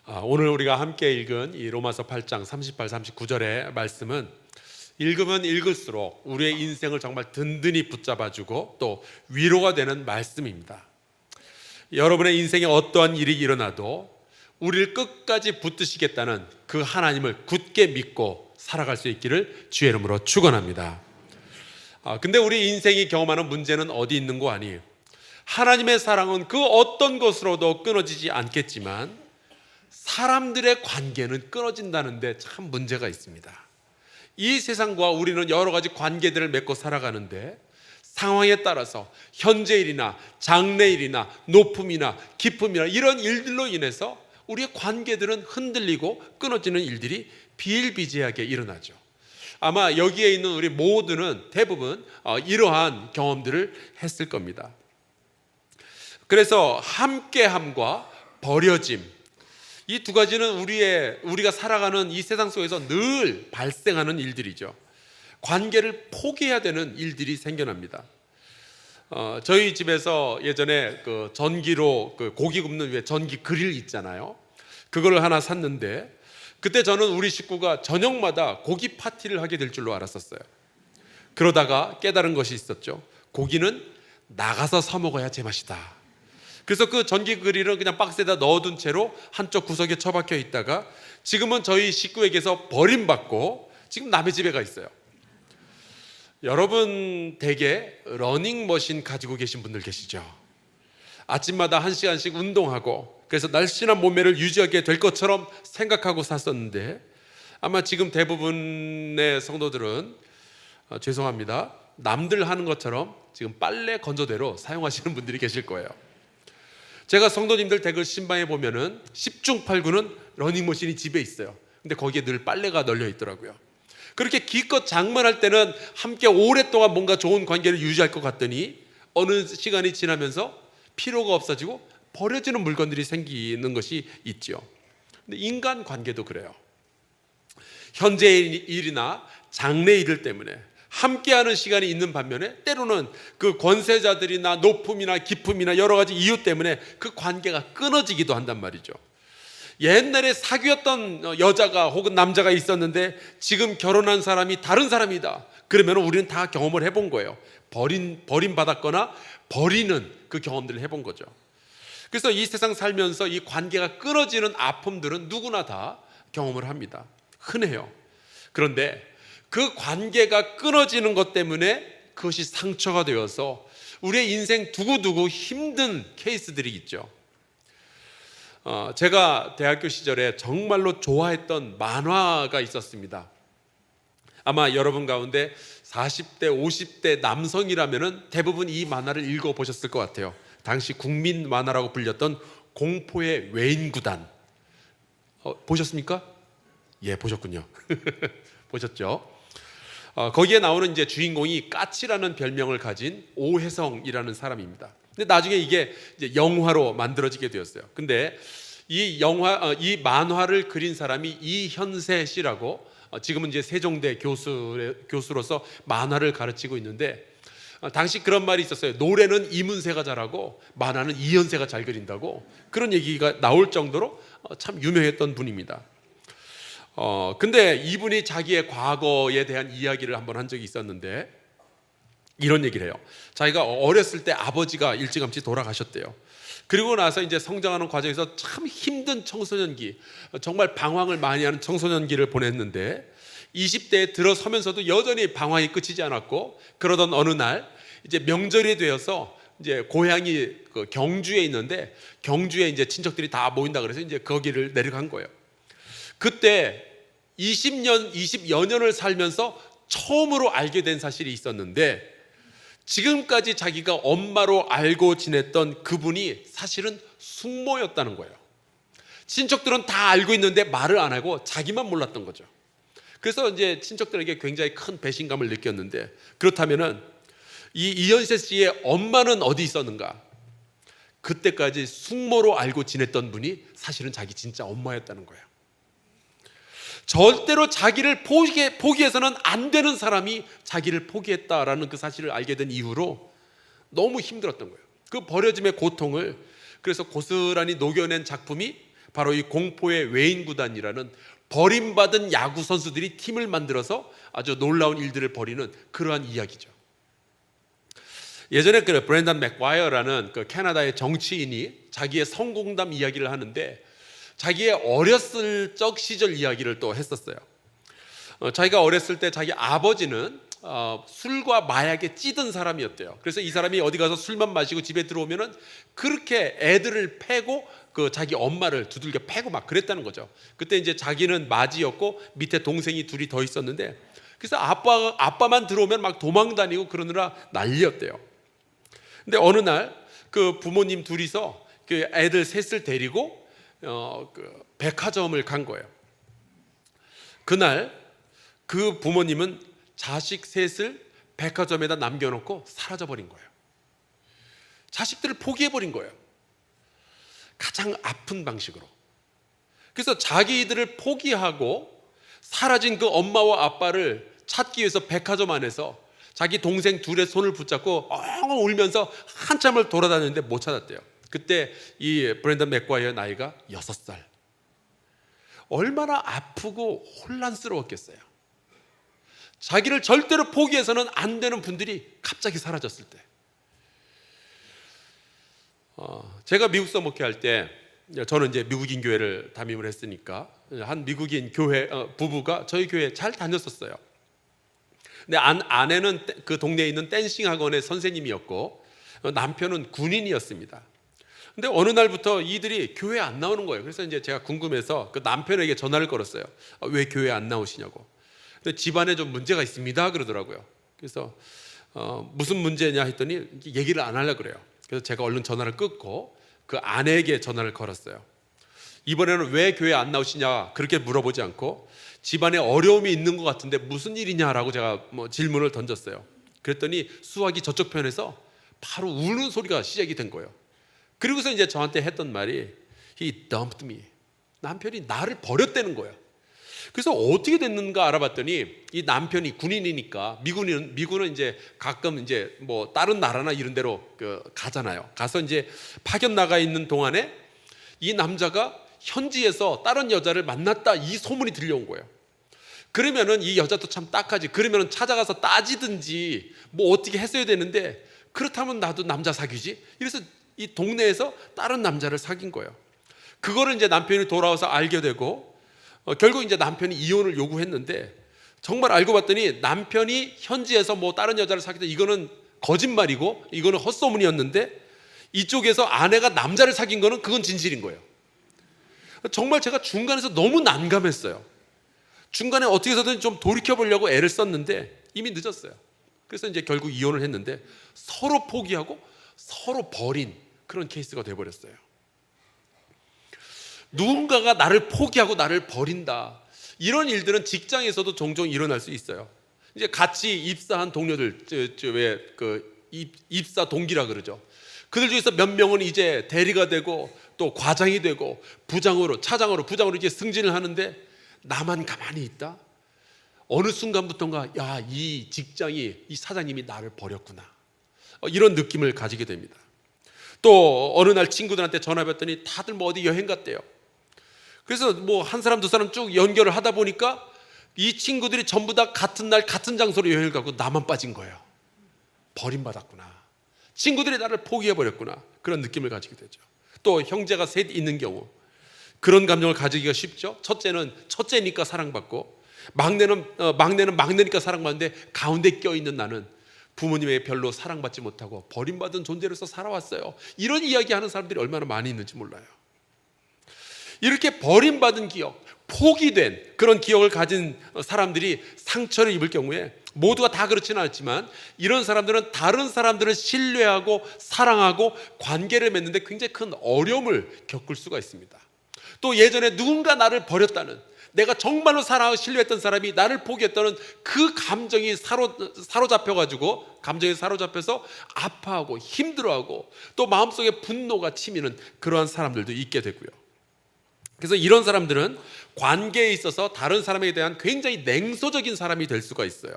오늘 우리가 함께 읽은 이 로마서 8장 38, 39절의 말씀은 읽으면 읽을수록 우리의 인생을 정말 든든히 붙잡아주고 또 위로가 되는 말씀입니다. 여러분의 인생에 어떠한 일이 일어나도 우리를 끝까지 붙드시겠다는 그 하나님을 굳게 믿고 살아갈 수 있기를 주의 이름으로 축원합니다. 근데 우리 인생이 경험하는 문제는 어디 있는 거 아니에요. 하나님의 사랑은 그 어떤 것으로도 끊어지지 않겠지만 사람들의 관계는 끊어진다는데 참 문제가 있습니다. 이 세상과 우리는 여러 가지 관계들을 맺고 살아가는데 상황에 따라서 현재일이나 장래일이나 높음이나 기쁨이나 이런 일들로 인해서 우리의 관계들은 흔들리고 끊어지는 일들이 비일비재하게 일어나죠. 아마 여기에 있는 우리 모두는 대부분 이러한 경험들을 했을 겁니다. 그래서 함께함과 버려짐, 이 두 가지는 우리가 살아가는 이 세상 속에서 늘 발생하는 일들이죠. 관계를 포기해야 되는 일들이 생겨납니다. 저희 집에서 예전에 그 전기로 그 고기 굽는 왜 전기 그릴 있잖아요. 그걸 하나 샀는데 그때 저는 우리 식구가 저녁마다 고기 파티를 하게 될 줄로 알았었어요. 그러다가 깨달은 것이 있었죠. 고기는 나가서 사 먹어야 제맛이다. 그래서 그 전기 그릴은 그냥 박스에다 넣어둔 채로 한쪽 구석에 처박혀 있다가 지금은 저희 식구에게서 버림받고 지금 남의 집에 가 있어요. 여러분 댁에 러닝머신 가지고 계신 분들 계시죠? 아침마다 1시간씩 운동하고 그래서 날씬한 몸매를 유지하게 될 것처럼 생각하고 샀었는데 아마 지금 대부분의 성도들은 죄송합니다, 남들 하는 것처럼 지금 빨래 건조대로 사용하시는 분들이 계실 거예요. 제가 성도님들 댁을 신방에 보면은 10중 8구는 러닝머신이 집에 있어요. 근데 거기에 늘 빨래가 널려 있더라고요. 그렇게 기껏 장만할 때는 함께 오랫동안 뭔가 좋은 관계를 유지할 것 같더니 어느 시간이 지나면서 필요가 없어지고 버려지는 물건들이 생기는 것이 있죠. 근데 인간 관계도 그래요. 현재의 일이나 장래의 일 때문에 함께하는 시간이 있는 반면에 때로는 그 권세자들이나 높음이나 기쁨이나 여러 가지 이유 때문에 그 관계가 끊어지기도 한단 말이죠. 옛날에 사귀었던 여자가 혹은 남자가 있었는데 지금 결혼한 사람이 다른 사람이다. 그러면 우리는 다 경험을 해본 거예요. 버림받았거나 버리는 그 경험들을 해본 거죠. 그래서 이 세상 살면서 이 관계가 끊어지는 아픔들은 누구나 다 경험을 합니다. 흔해요. 그런데 그 관계가 끊어지는 것 때문에 그것이 상처가 되어서 우리의 인생 두고두고 힘든 케이스들이 있죠. 제가 대학교 시절에 정말로 좋아했던 만화가 있었습니다. 아마 여러분 가운데 40대, 50대 남성이라면 대부분 이 만화를 읽어보셨을 것 같아요. 당시 국민 만화라고 불렸던 공포의 외인구단. 보셨습니까? 예, 보셨군요. 보셨죠? 거기에 나오는 이제 주인공이 까치라는 별명을 가진 오혜성이라는 사람입니다. 근데 나중에 이게 이제 영화로 만들어지게 되었어요. 근데 이 만화를 그린 사람이 이현세 씨라고 지금은 이제 세종대 교수로서 만화를 가르치고 있는데 당시 그런 말이 있었어요. 노래는 이문세가 잘하고 만화는 이현세가 잘 그린다고 그런 얘기가 나올 정도로 참 유명했던 분입니다. 근데 이분이 자기의 과거에 대한 이야기를 한번 한 적이 있었는데 이런 얘기를 해요. 자기가 어렸을 때 아버지가 일찌감치 돌아가셨대요. 그리고 나서 이제 성장하는 과정에서 참 힘든 청소년기, 정말 방황을 많이 하는 청소년기를 보냈는데 20대에 들어서면서도 여전히 방황이 끝이지 않았고 그러던 어느 날 이제 명절이 되어서 이제 고향이 그 경주에 있는데 경주에 이제 친척들이 다 모인다 그래서 이제 거기를 내려간 거예요. 그때 20여 년을 살면서 처음으로 알게 된 사실이 있었는데 지금까지 자기가 엄마로 알고 지냈던 그분이 사실은 숙모였다는 거예요. 친척들은 다 알고 있는데 말을 안 하고 자기만 몰랐던 거죠. 그래서 이제 친척들에게 굉장히 큰 배신감을 느꼈는데 그렇다면은 이 이현세 씨의 엄마는 어디 있었는가? 그때까지 숙모로 알고 지냈던 분이 사실은 자기 진짜 엄마였다는 거예요. 절대로 자기를 포기해서는 안 되는 사람이 자기를 포기했다라는 그 사실을 알게 된 이후로 너무 힘들었던 거예요. 그 버려짐의 고통을 그래서 고스란히 녹여낸 작품이 바로 이 공포의 외인 구단이라는 버림받은 야구 선수들이 팀을 만들어서 아주 놀라운 일들을 벌이는 그러한 이야기죠. 예전에 그 브랜던 맥과이어라는 그 캐나다의 정치인이 자기의 성공담 이야기를 하는데 자기의 어렸을 적 시절 이야기를 또 했었어요. 자기가 어렸을 때 자기 아버지는 술과 마약에 찌든 사람이었대요. 그래서 이 사람이 어디 가서 술만 마시고 집에 들어오면은 그렇게 애들을 패고 그 자기 엄마를 두들겨 패고 막 그랬다는 거죠. 그때 이제 자기는 맏이었고 밑에 동생이 둘이 더 있었는데, 그래서 아빠만 들어오면 막 도망 다니고 그러느라 난리였대요. 근데 어느 날 그 부모님 둘이서 그 애들 셋을 데리고 그 백화점을 간 거예요. 그날 그 부모님은 자식 셋을 백화점에다 남겨놓고 사라져버린 거예요. 자식들을 포기해버린 거예요. 가장 아픈 방식으로. 그래서 자기들을 포기하고 사라진 그 엄마와 아빠를 찾기 위해서 백화점 안에서 자기 동생 둘의 손을 붙잡고 엉엉 울면서 한참을 돌아다녔는데 못 찾았대요. 그때 이 브랜던 맥과이어의 나이가 6살. 얼마나 아프고 혼란스러웠겠어요. 자기를 절대로 포기해서는 안 되는 분들이 갑자기 사라졌을 때. 제가 미국서 목회할 때 저는 이제 미국인 교회를 담임을 했으니까 한 미국인 교회 부부가 저희 교회에 잘 다녔었어요. 근데 아내는 그 동네에 있는 댄싱 학원의 선생님이었고 남편은 군인이었습니다. 근데 어느 날부터 이들이 교회에 안 나오는 거예요. 그래서 이제 제가 궁금해서 그 남편에게 전화를 걸었어요. 왜 교회에 안 나오시냐고. 근데 집안에 좀 문제가 있습니다 그러더라고요. 그래서 무슨 문제냐 했더니 얘기를 안 하려고 그래요. 그래서 제가 얼른 전화를 끊고 그 아내에게 전화를 걸었어요. 이번에는 왜 교회에 안 나오시냐 그렇게 물어보지 않고 집안에 어려움이 있는 것 같은데 무슨 일이냐라고 제가 질문을 던졌어요. 그랬더니 수화기 저쪽 편에서 바로 우는 소리가 시작이 된 거예요. 그리고서 이제 저한테 했던 말이 He dumped me. 남편이 나를 버렸다는 거예요. 그래서 어떻게 됐는가 알아봤더니 이 남편이 군인이니까 미군은 이제 가끔 이제 뭐 다른 나라나 이런 데로 가잖아요. 가서 이제 파견 나가 있는 동안에 이 남자가 현지에서 다른 여자를 만났다 이 소문이 들려온 거예요. 그러면은 이 여자도 참 딱하지. 그러면은 찾아가서 따지든지 뭐 어떻게 했어야 되는데 그렇다면 나도 남자 사귀지. 이래서 이 동네에서 다른 남자를 사귄 거예요. 그거를 이제 남편이 돌아와서 알게 되고 결국 이제 남편이 이혼을 요구했는데 정말 알고 봤더니 남편이 현지에서 뭐 다른 여자를 사귀다 이거는 거짓말이고 이거는 헛소문이었는데 이쪽에서 아내가 남자를 사귄 거는 그건 진실인 거예요. 정말 제가 중간에서 너무 난감했어요. 중간에 어떻게 해서든 좀 돌이켜보려고 애를 썼는데 이미 늦었어요. 그래서 이제 결국 이혼을 했는데 서로 포기하고 서로 버린 그런 케이스가 돼버렸어요. 누군가가 나를 포기하고 나를 버린다. 이런 일들은 직장에서도 종종 일어날 수 있어요. 이제 같이 입사한 동료들, 왜 입사 동기라 그러죠. 그들 중에서 몇 명은 이제 대리가 되고 또 과장이 되고 부장으로 차장으로 부장으로 이제 승진을 하는데 나만 가만히 있다. 어느 순간부터인가 이 직장이 이 사장님이 나를 버렸구나. 이런 느낌을 가지게 됩니다. 또 어느 날 친구들한테 전화 받더니 다들 뭐 어디 여행 갔대요. 그래서 뭐 한 사람 두 사람 쭉 연결을 하다 보니까 이 친구들이 전부 다 같은 날 같은 장소로 여행을 가고 나만 빠진 거예요. 버림받았구나. 친구들이 나를 포기해버렸구나. 그런 느낌을 가지게 되죠. 또 형제가 셋 있는 경우 그런 감정을 가지기가 쉽죠. 첫째는 첫째니까 사랑받고 막내는 막내니까 사랑받는데 가운데 껴있는 나는 부모님에게 별로 사랑받지 못하고 버림받은 존재로서 살아왔어요. 이런 이야기하는 사람들이 얼마나 많이 있는지 몰라요. 이렇게 버림받은 기억, 포기된 그런 기억을 가진 사람들이 상처를 입을 경우에 모두가 다 그렇지는 않지만 이런 사람들은 다른 사람들을 신뢰하고 사랑하고 관계를 맺는데 굉장히 큰 어려움을 겪을 수가 있습니다. 또 예전에 누군가 나를 버렸다는, 내가 정말로 사랑하고 신뢰했던 사람이 나를 포기했다는 그 감정이 사로잡혀가지고 감정에 사로잡혀서 아파하고 힘들어하고 또 마음속에 분노가 치미는 그러한 사람들도 있게 되고요. 그래서 이런 사람들은 관계에 있어서 다른 사람에 대한 굉장히 냉소적인 사람이 될 수가 있어요.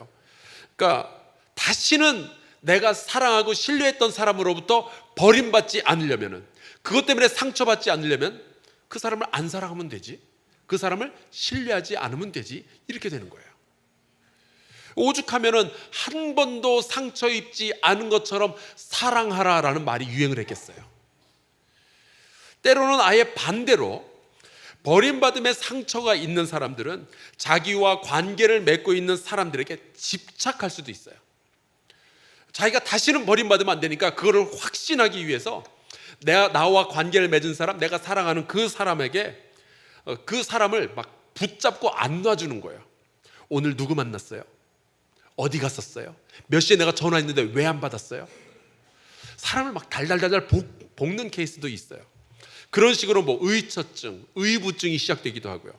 그러니까 다시는 내가 사랑하고 신뢰했던 사람으로부터 버림받지 않으려면, 그것 때문에 상처받지 않으려면 그 사람을 안 사랑하면 되지, 그 사람을 신뢰하지 않으면 되지, 이렇게 되는 거예요. 오죽하면은 한 번도 상처 입지 않은 것처럼 사랑하라라는 말이 유행을 했겠어요. 때로는 아예 반대로 버림받음의 상처가 있는 사람들은 자기와 관계를 맺고 있는 사람들에게 집착할 수도 있어요. 자기가 다시는 버림받으면 안 되니까 그거를 확신하기 위해서 나와 관계를 맺은 사람, 내가 사랑하는 그 사람에게 그 사람을 막 붙잡고 안 놔주는 거예요. 오늘 누구 만났어요? 어디 갔었어요? 몇 시에 내가 전화했는데 왜 안 받았어요? 사람을 막 달달달달 볶는 케이스도 있어요. 그런 식으로 뭐 의처증, 의부증이 시작되기도 하고요.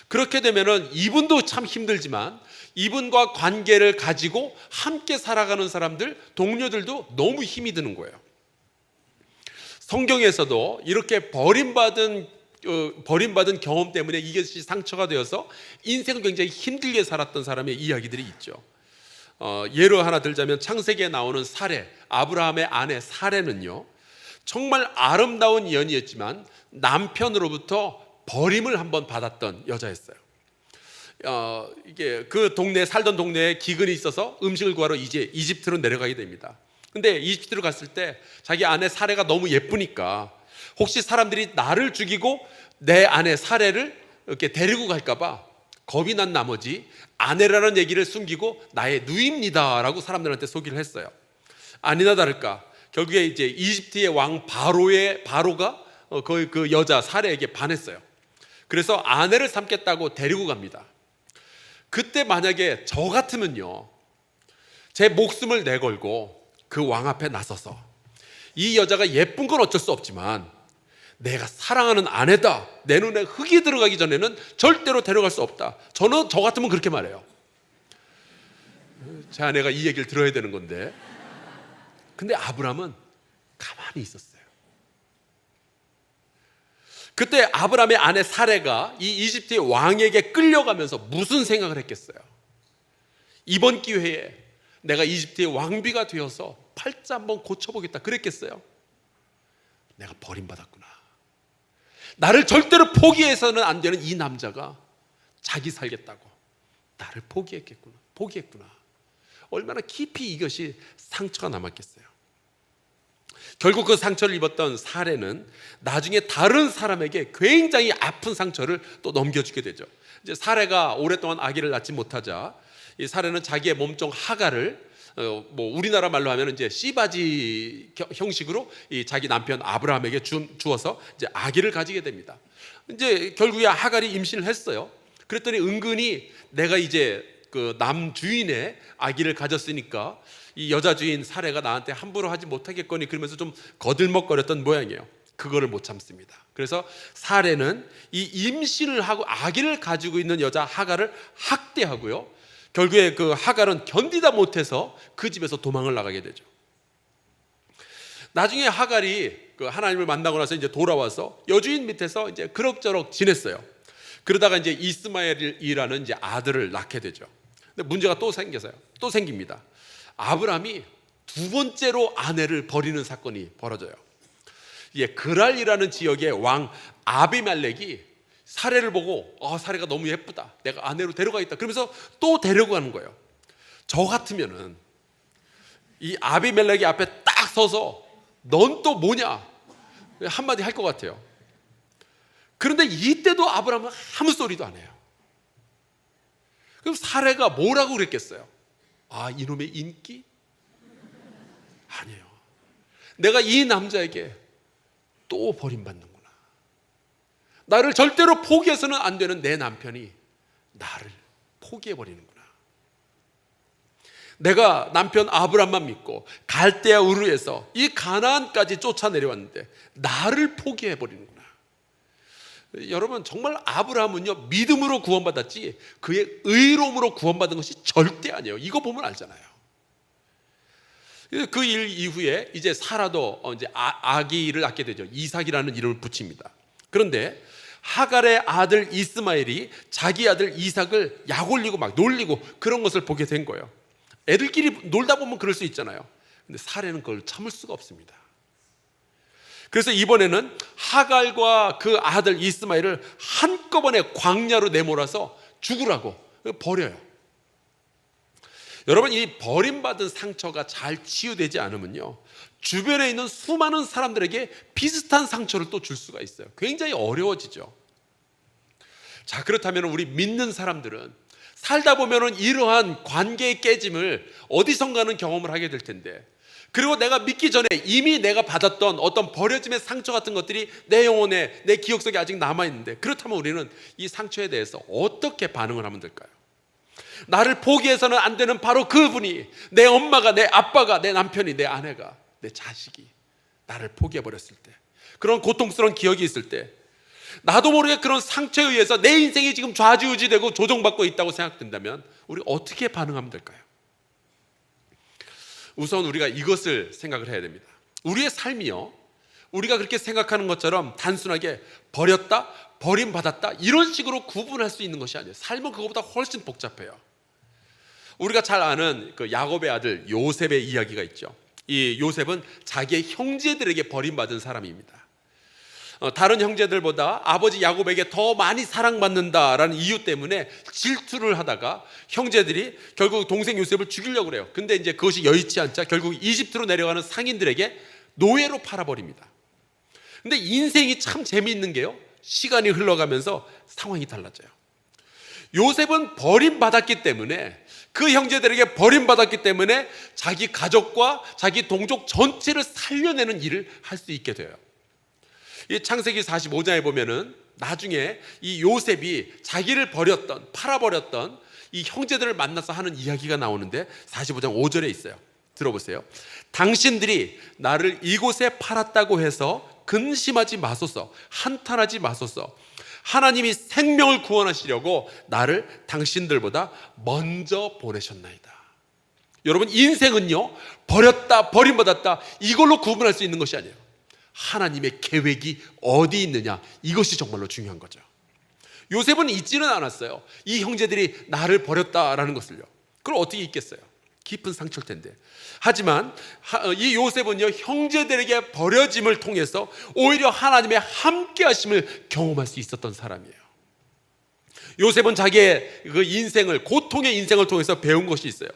그렇게 되면은 이분도 참 힘들지만 이분과 관계를 가지고 함께 살아가는 사람들, 동료들도 너무 힘이 드는 거예요. 성경에서도 이렇게 버림받은 경험 때문에 이것이 상처가 되어서 인생을 굉장히 힘들게 살았던 사람의 이야기들이 있죠. 예로 하나 들자면 창세기에 나오는 사레, 아브라함의 아내 사레는요, 정말 아름다운 연이었지만 남편으로부터 버림을 한번 받았던 여자였어요. 이게 그 동네 살던 동네에 기근이 있어서 음식을 구하러 이제 이집트로 내려가게 됩니다. 근데 이집트로 갔을 때 자기 아내 사레가 너무 예쁘니까 혹시 사람들이 나를 죽이고 내 아내 사레를 이렇게 데리고 갈까봐 겁이 난 나머지 아내라는 얘기를 숨기고 나의 누이입니다라고 사람들한테 소개를 했어요. 아니나 다를까 결국에 이제 이집트의 왕 바로가 그 여자 사레에게 반했어요. 그래서 아내를 삼겠다고 데리고 갑니다. 그때 만약에 저 같으면요, 제 목숨을 내걸고 그 왕 앞에 나서서 이 여자가 예쁜 건 어쩔 수 없지만 내가 사랑하는 아내다, 내 눈에 흙이 들어가기 전에는 절대로 데려갈 수 없다. 저는 저 같으면 그렇게 말해요. 제 아내가 이 얘기를 들어야 되는 건데, 근데 아브라함은 가만히 있었어요. 그때 아브라함의 아내 사레가 이 이집트의 왕에게 끌려가면서 무슨 생각을 했겠어요? 이번 기회에 내가 이집트의 왕비가 되어서 팔자 한번 고쳐보겠다 그랬겠어요? 내가 버림받았구나. 나를 절대로 포기해서는 안 되는 이 남자가 자기 살겠다고 나를 포기했구나. 얼마나 깊이 이것이 상처가 남았겠어요. 결국 그 상처를 입었던 사레는 나중에 다른 사람에게 굉장히 아픈 상처를 또 넘겨주게 되죠. 이제 사레가 오랫동안 아기를 낳지 못하자 이 사레는 자기의 몸종 하가를 뭐 우리나라 말로 하면 이제 씨바지 형식으로 이 자기 남편 아브라함에게 주어서 이제 아기를 가지게 됩니다. 이제 결국에 하갈이 임신을 했어요. 그랬더니 은근히 내가 이제 그 남 주인의 아기를 가졌으니까 이 여자 주인 사레가 나한테 함부로 하지 못하겠거니 그러면서 좀 거들먹거렸던 모양이에요. 그거를 못 참습니다. 그래서 사레는 이 임신을 하고 아기를 가지고 있는 여자 하갈을 학대하고요. 결국에 그 하갈은 견디다 못해서 그 집에서 도망을 나가게 되죠. 나중에 하갈이 그 하나님을 만나고 나서 이제 돌아와서 여주인 밑에서 이제 그럭저럭 지냈어요. 그러다가 이제 이스마엘이라는 이제 아들을 낳게 되죠. 근데 문제가 또 생깁니다. 아브라함이 두 번째로 아내를 버리는 사건이 벌어져요. 이게 그랄이라는 지역의 왕 아비멜렉이 사레를 보고 사레가 너무 예쁘다, 내가 아내로 데려가겠다 그러면서 또 데리고 가는 거예요. 저 같으면은 이 아비멜렉이 앞에 딱 서서 넌 또 뭐냐 한마디 할 것 같아요. 그런데 이때도 아브라함은 아무 소리도 안 해요. 그럼 사레가 뭐라고 그랬겠어요? 이놈의 인기? 아니에요. 내가 이 남자에게 또 버림받는구나. 나를 절대로 포기해서는 안 되는 내 남편이 나를 포기해버리는구나. 내가 남편 아브람만 믿고 갈대아 우르에서 이 가나안까지 쫓아내려왔는데 나를 포기해버리는구나. 여러분, 정말 아브라함은요 믿음으로 구원받았지 그의 의로움으로 구원받은 것이 절대 아니에요. 이거 보면 알잖아요. 그 일 이후에 이제 사라도 이제 아기를 낳게 되죠. 이삭이라는 이름을 붙입니다. 그런데 하갈의 아들 이스마엘이 자기 아들 이삭을 약올리고 막 놀리고 그런 것을 보게 된 거예요. 애들끼리 놀다 보면 그럴 수 있잖아요. 근데 사례는 그걸 참을 수가 없습니다. 그래서 이번에는 하갈과 그 아들 이스마엘을 한꺼번에 광야로 내몰아서 죽으라고 버려요. 여러분, 이 버림받은 상처가 잘 치유되지 않으면요, 주변에 있는 수많은 사람들에게 비슷한 상처를 또 줄 수가 있어요. 굉장히 어려워지죠. 자, 그렇다면 우리 믿는 사람들은 살다 보면은 이러한 관계의 깨짐을 어디선가는 경험을 하게 될 텐데, 그리고 내가 믿기 전에 이미 내가 받았던 어떤 버려짐의 상처 같은 것들이 내 영혼에, 내 기억 속에 아직 남아있는데, 그렇다면 우리는 이 상처에 대해서 어떻게 반응을 하면 될까요? 나를 포기해서는 안 되는 바로 그분이, 내 엄마가, 내 아빠가, 내 남편이, 내 아내가, 내 자식이 나를 포기해버렸을 때, 그런 고통스러운 기억이 있을 때, 나도 모르게 그런 상처에 의해서 내 인생이 지금 좌지우지되고 조종받고 있다고 생각된다면 우리 어떻게 반응하면 될까요? 우선 우리가 이것을 생각을 해야 됩니다. 우리의 삶이요, 우리가 그렇게 생각하는 것처럼 단순하게 버렸다, 버림받았다 이런 식으로 구분할 수 있는 것이 아니에요. 삶은 그거보다 훨씬 복잡해요. 우리가 잘 아는 그 야곱의 아들 요셉의 이야기가 있죠. 이 요셉은 자기의 형제들에게 버림받은 사람입니다. 다른 형제들보다 아버지 야곱에게 더 많이 사랑받는다라는 이유 때문에 질투를 하다가 형제들이 결국 동생 요셉을 죽이려고 그래요. 근데 이제 그것이 여의치 않자 결국 이집트로 내려가는 상인들에게 노예로 팔아버립니다. 근데 인생이 참 재미있는 게요, 시간이 흘러가면서 상황이 달라져요. 요셉은 버림받았기 때문에, 그 형제들에게 버림받았기 때문에 자기 가족과 자기 동족 전체를 살려내는 일을 할 수 있게 돼요. 이 창세기 45장에 보면은 나중에 이 요셉이 자기를 버렸던, 팔아버렸던 이 형제들을 만나서 하는 이야기가 나오는데 45장 5절에 있어요. 들어보세요. 당신들이 나를 이곳에 팔았다고 해서 근심하지 마소서, 한탄하지 마소서. 하나님이 생명을 구원하시려고 나를 당신들보다 먼저 보내셨나이다. 여러분, 인생은요, 버렸다, 버림받았다 이걸로 구분할 수 있는 것이 아니에요. 하나님의 계획이 어디 있느냐, 이것이 정말로 중요한 거죠. 요셉은 잊지는 않았어요. 이 형제들이 나를 버렸다라는 것을요. 그걸 어떻게 잊겠어요? 깊은 상처일 텐데. 하지만 이 요셉은요, 형제들에게 버려짐을 통해서 오히려 하나님의 함께 하심을 경험할 수 있었던 사람이에요. 요셉은 자기의 그 인생을, 고통의 인생을 통해서 배운 것이 있어요.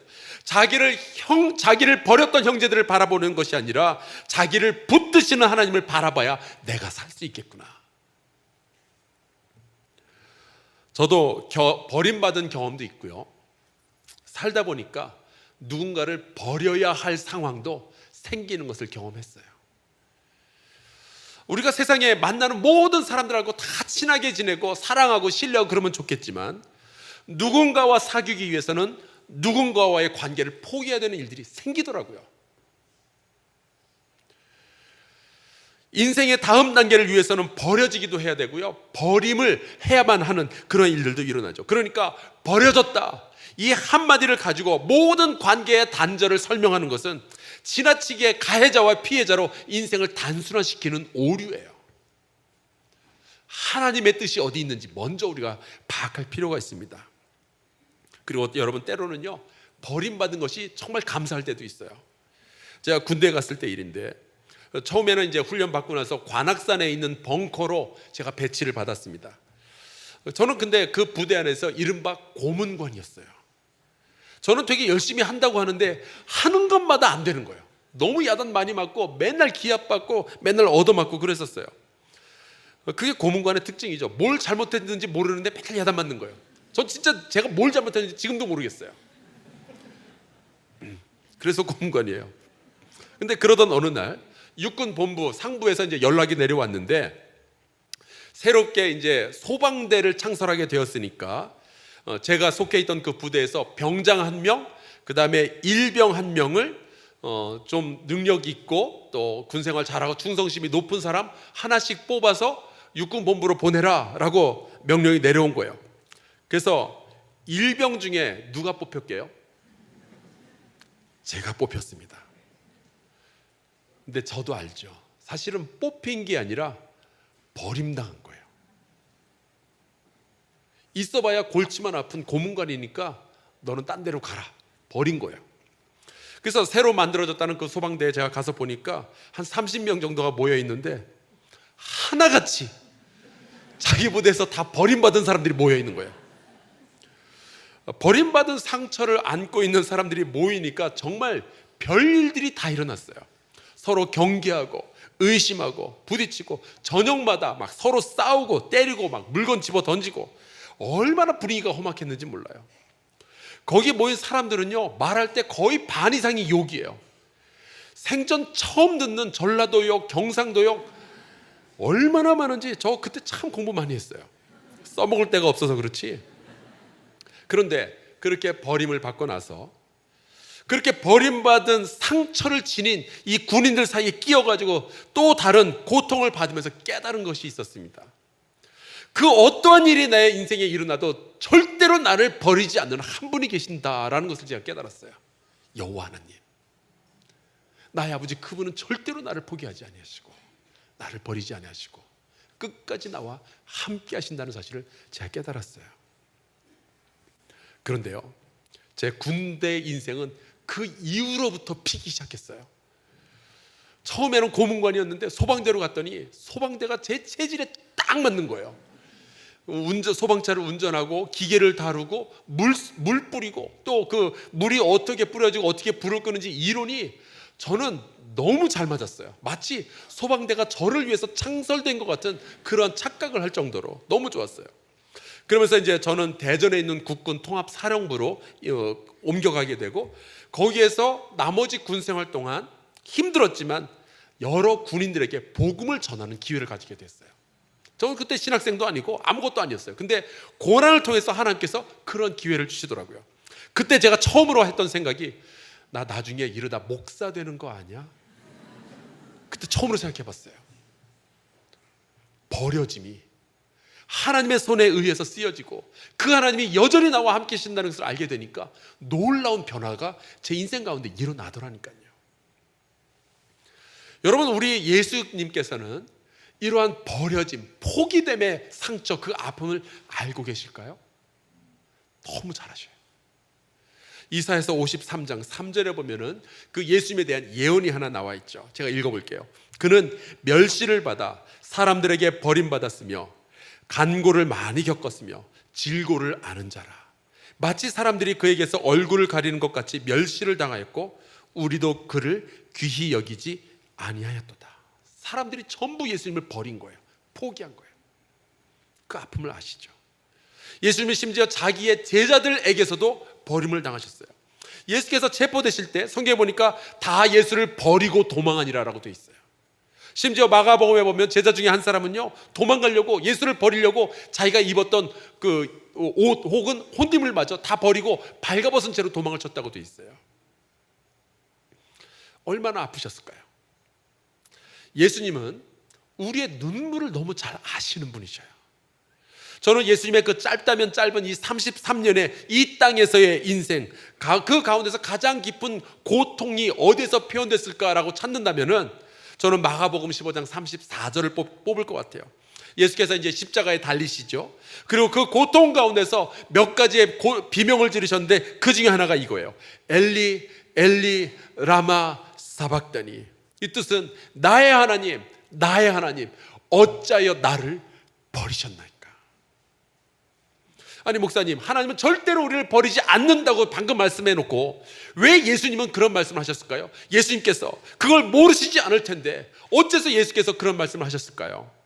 자기를 버렸던 형제들을 바라보는 것이 아니라 자기를 붙드시는 하나님을 바라봐야 내가 살 수 있겠구나. 저도 버림받은 경험도 있고요, 살다 보니까 누군가를 버려야 할 상황도 생기는 것을 경험했어요. 우리가 세상에 만나는 모든 사람들하고 다 친하게 지내고 사랑하고 신뢰하고 그러면 좋겠지만, 누군가와 사귀기 위해서는 누군가와의 관계를 포기해야 되는 일들이 생기더라고요. 인생의 다음 단계를 위해서는 버려지기도 해야 되고요, 버림을 해야만 하는 그런 일들도 일어나죠. 그러니까 버려졌다, 이 한마디를 가지고 모든 관계의 단절을 설명하는 것은 지나치게 가해자와 피해자로 인생을 단순화시키는 오류예요. 하나님의 뜻이 어디 있는지 먼저 우리가 파악할 필요가 있습니다. 그리고 여러분, 때로는요, 버림받은 것이 정말 감사할 때도 있어요. 제가 군대 갔을 때 일인데, 처음에는 이제 훈련 받고 나서 관악산에 있는 벙커로 제가 배치를 받았습니다. 저는 근데 그 부대 안에서 이른바 고문관이었어요. 저는 되게 열심히 한다고 하는데 하는 것마다 안 되는 거예요. 너무 야단 많이 맞고 맨날 기합받고 맨날 얻어맞고 그랬었어요. 그게 고문관의 특징이죠. 뭘 잘못했는지 모르는데 맨날 야단 맞는 거예요. 전 진짜 제가 뭘 잘못했는지 지금도 모르겠어요. 그래서 고문관이에요. 근데 그러던 어느 날 육군 본부 상부에서 이제 연락이 내려왔는데, 새롭게 이제 소방대를 창설하게 되었으니까 제가 속해 있던 그 부대에서 병장 1명, 그 다음에 일병 1명을 좀 능력 있고 또 군생활 잘하고 충성심이 높은 사람 하나씩 뽑아서 육군 본부로 보내라 라고 명령이 내려온 거예요. 그래서 일병 중에 누가 뽑혔게요? 제가 뽑혔습니다. 근데 저도 알죠. 사실은 뽑힌 게 아니라 버림당한 거예요. 있어봐야 골치만 아픈 고문관이니까 너는 딴 데로 가라, 버린 거예요. 그래서 새로 만들어졌다는 그 소방대에 제가 가서 보니까 한 30명 정도가 모여 있는데 하나같이 자기 부대에서 다 버림받은 사람들이 모여 있는 거예요. 버림받은 상처를 안고 있는 사람들이 모이니까 정말 별일들이 다 일어났어요. 서로 경계하고 의심하고 부딪히고 저녁마다 막 서로 싸우고 때리고 막 물건 집어 던지고 얼마나 분위기가 험악했는지 몰라요. 거기 모인 사람들은요, 말할 때 거의 반 이상이 욕이에요. 생전 처음 듣는 전라도 욕, 경상도 욕 얼마나 많은지 저 그때 참 공부 많이 했어요. 써먹을 데가 없어서 그렇지. 그런데 그렇게 버림을 받고 나서 그렇게 버림받은 상처를 지닌 이 군인들 사이에 끼어가지고 또 다른 고통을 받으면서 깨달은 것이 있었습니다. 그 어떠한 일이 내 인생에 일어나도 절대로 나를 버리지 않는 한 분이 계신다라는 것을 제가 깨달았어요. 여호와 하나님, 나의 아버지, 그분은 절대로 나를 포기하지 아니하시고 나를 버리지 아니하시고 끝까지 나와 함께 하신다는 사실을 제가 깨달았어요. 그런데요, 제 군대 인생은 그 이후로부터 피기 시작했어요. 처음에는 고문관이었는데 소방대로 갔더니 소방대가 제 체질에 딱 맞는 거예요. 소방차를 운전하고 기계를 다루고 물 뿌리고 또 그 물이 어떻게 뿌려지고 어떻게 불을 끄는지 이론이 저는 너무 잘 맞았어요. 마치 소방대가 저를 위해서 창설된 것 같은 그런 착각을 할 정도로 너무 좋았어요. 그러면서 이제 저는 대전에 있는 국군 통합사령부로 옮겨가게 되고 거기에서 나머지 군생활 동안 힘들었지만 여러 군인들에게 복음을 전하는 기회를 가지게 됐어요. 저는 그때 신학생도 아니고 아무것도 아니었어요. 근데 고난을 통해서 하나님께서 그런 기회를 주시더라고요. 그때 제가 처음으로 했던 생각이, 나 나중에 이러다 목사 되는 거 아니야? 그때 처음으로 생각해 봤어요. 버려짐이 하나님의 손에 의해서 쓰여지고 그 하나님이 여전히 나와 함께 계신다는 것을 알게 되니까 놀라운 변화가 제 인생 가운데 일어나더라니까요. 여러분, 우리 예수님께서는 이러한 버려짐, 포기됨의 상처, 그 아픔을 알고 계실까요? 너무 잘 아셔요. 이사야서 53장 3절에 보면은 그 예수님에 대한 예언이 하나 나와 있죠. 제가 읽어볼게요. 그는 멸시를 받아 사람들에게 버림받았으며 간고를 많이 겪었으며 질고를 아는 자라. 마치 사람들이 그에게서 얼굴을 가리는 것 같이 멸시를 당하였고 우리도 그를 귀히 여기지 아니하였도다. 사람들이 전부 예수님을 버린 거예요. 포기한 거예요. 그 아픔을 아시죠? 예수님이 심지어 자기의 제자들에게서도 버림을 당하셨어요. 예수께서 체포되실 때 성경에 보니까 다 예수를 버리고 도망하니라라고 되어 있어요. 심지어 마가복음에 보면 제자 중에 한 사람은요, 도망가려고, 예수를 버리려고 자기가 입었던 그 옷 혹은 혼림을 마저 다 버리고 발가벗은 채로 도망을 쳤다고 되어 있어요. 얼마나 아프셨을까요? 예수님은 우리의 눈물을 너무 잘 아시는 분이셔요. 저는 예수님의 그 짧다면 짧은 이 33년의 이 땅에서의 인생, 그 가운데서 가장 깊은 고통이 어디서 표현됐을까라고 찾는다면은 저는 마가복음 15장 34절을 뽑을 것 같아요. 예수께서 이제 십자가에 달리시죠. 그리고 그 고통 가운데서 몇 가지의 비명을 지르셨는데 그 중에 하나가 이거예요. 엘리 엘리 라마 사박다니. 이 뜻은 나의 하나님, 나의 하나님, 어찌하여 나를 버리셨나이까? 아니 목사님, 하나님은 절대로 우리를 버리지 않는다고 방금 말씀해 놓고 왜 예수님은 그런 말씀을 하셨을까요? 예수님께서 그걸 모르시지 않을 텐데 어째서 예수께서 그런 말씀을 하셨을까요?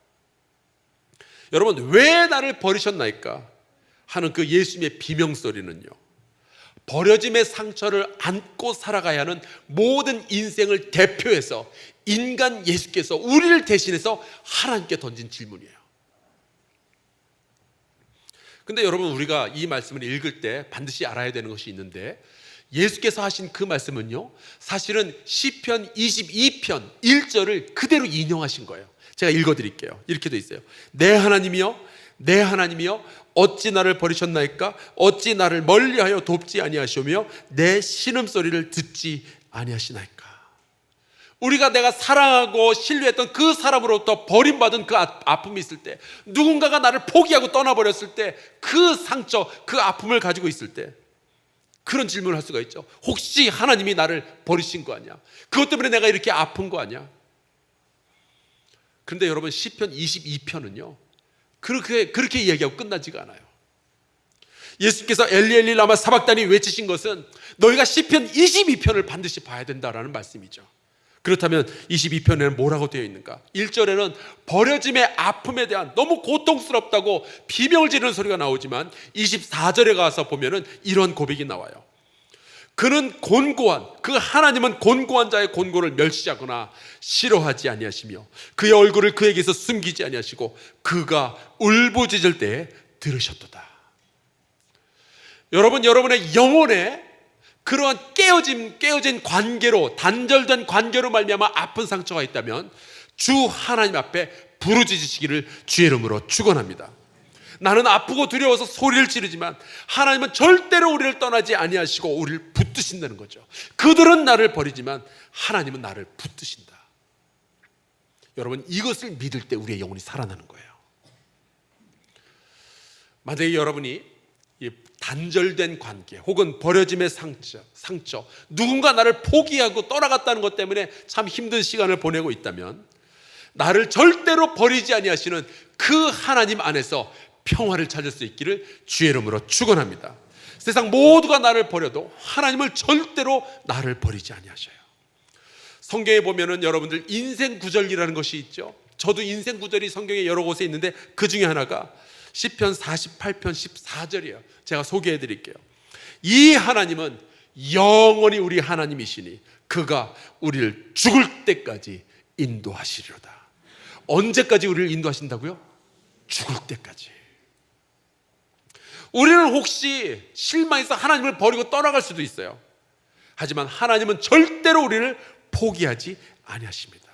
여러분, 왜 나를 버리셨나이까 하는 그 예수님의 비명소리는요, 버려짐의 상처를 안고 살아가야 하는 모든 인생을 대표해서 인간 예수께서 우리를 대신해서 하나님께 던진 질문이에요. 근데 여러분, 우리가 이 말씀을 읽을 때 반드시 알아야 되는 것이 있는데, 예수께서 하신 그 말씀은요, 사실은 시편 22편 1절을 그대로 인용하신 거예요. 제가 읽어드릴게요. 이렇게 돼 있어요. 내 하나님이여, 내 하나님이여, 어찌 나를 버리셨나이까? 어찌 나를 멀리하여 돕지 아니하시오며 내 신음소리를 듣지 아니하시나이까? 우리가 내가 사랑하고 신뢰했던 그 사람으로부터 버림받은 그 아픔이 있을 때, 누군가가 나를 포기하고 떠나버렸을 때, 그 상처, 그 아픔을 가지고 있을 때, 그런 질문을 할 수가 있죠. 혹시 하나님이 나를 버리신 거 아니야? 그것 때문에 내가 이렇게 아픈 거 아니야? 그런데 여러분, 시편 22편은요 그렇게 이야기하고 끝나지가 않아요. 예수께서 엘리 엘리 라마 사박다니 외치신 것은 너희가 시편 22편을 반드시 봐야 된다라는 말씀이죠. 그렇다면 22편에는 뭐라고 되어 있는가? 1절에는 버려짐의 아픔에 대한 너무 고통스럽다고 비명을 지르는 소리가 나오지만 24절에 가서 보면은 이런 고백이 나와요. 그는 곤고한, 그 하나님은 곤고한 자의 곤고를 멸시하거나 싫어하지 아니하시며 그의 얼굴을 그에게서 숨기지 아니하시고 그가 울부짖을 때에 들으셨도다. 여러분, 여러분의 영혼에 그러한 깨어진 관계로, 단절된 관계로 말미암아 아픈 상처가 있다면 주 하나님 앞에 부르짖으시기를 주의 이름으로 축원합니다. 나는 아프고 두려워서 소리를 지르지만 하나님은 절대로 우리를 떠나지 아니하시고 우리를 붙드신다는 거죠. 그들은 나를 버리지만 하나님은 나를 붙드신다. 여러분, 이것을 믿을 때 우리의 영혼이 살아나는 거예요. 만약에 여러분이 단절된 관계 혹은 버려짐의 상처, 누군가 나를 포기하고 떠나갔다는 것 때문에 참 힘든 시간을 보내고 있다면 나를 절대로 버리지 아니하시는 그 하나님 안에서 평화를 찾을 수 있기를 주의 이름으로 축원합니다. 세상 모두가 나를 버려도 하나님을 절대로 나를 버리지 아니하셔요. 성경에 보면은 여러분들 인생 구절이라는 것이 있죠. 저도 인생 구절이 성경에 여러 곳에 있는데 그 중에 하나가 시편 48편 14절이에요. 제가 소개해 드릴게요. 이 하나님은 영원히 우리 하나님이시니 그가 우리를 죽을 때까지 인도하시리로다. 언제까지 우리를 인도하신다고요? 죽을 때까지. 우리는 혹시 실망해서 하나님을 버리고 떠나갈 수도 있어요. 하지만 하나님은 절대로 우리를 포기하지 아니하십니다.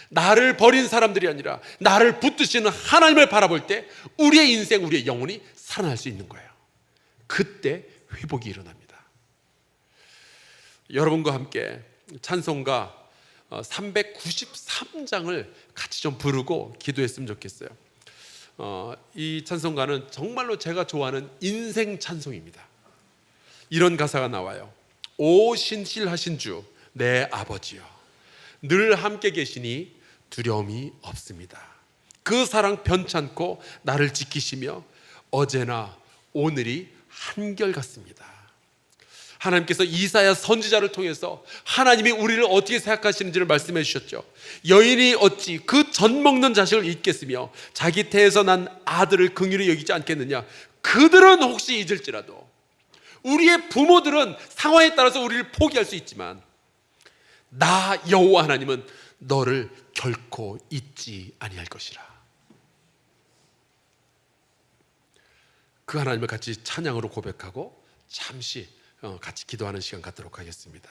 나를 버린 사람들이 아니라 나를 붙드시는 하나님을 바라볼 때 우리의 인생, 우리의 영혼이 살아날 수 있는 거예요. 그때 회복이 일어납니다. 여러분과 함께 찬송가 393장을 같이 좀 부르고 기도했으면 좋겠어요. 이 찬송가는 정말로 제가 좋아하는 인생 찬송입니다. 이런 가사가 나와요. 오 신실하신 주 내 아버지여, 늘 함께 계시니 두려움이 없습니다. 그 사랑 변찮고 나를 지키시며 어제나 오늘이 한결같습니다. 하나님께서 이사야 선지자를 통해서 하나님이 우리를 어떻게 생각하시는지를 말씀해 주셨죠. 여인이 어찌 그 젖 먹는 자식을 잊겠으며 자기 태에서 난 아들을 긍휼히 여기지 않겠느냐. 그들은 혹시 잊을지라도, 우리의 부모들은 상황에 따라서 우리를 포기할 수 있지만 나 여호와 하나님은 너를 결코 잊지 아니할 것이라. 그 하나님을 같이 찬양으로 고백하고 잠시 같이 기도하는 시간 갖도록 하겠습니다.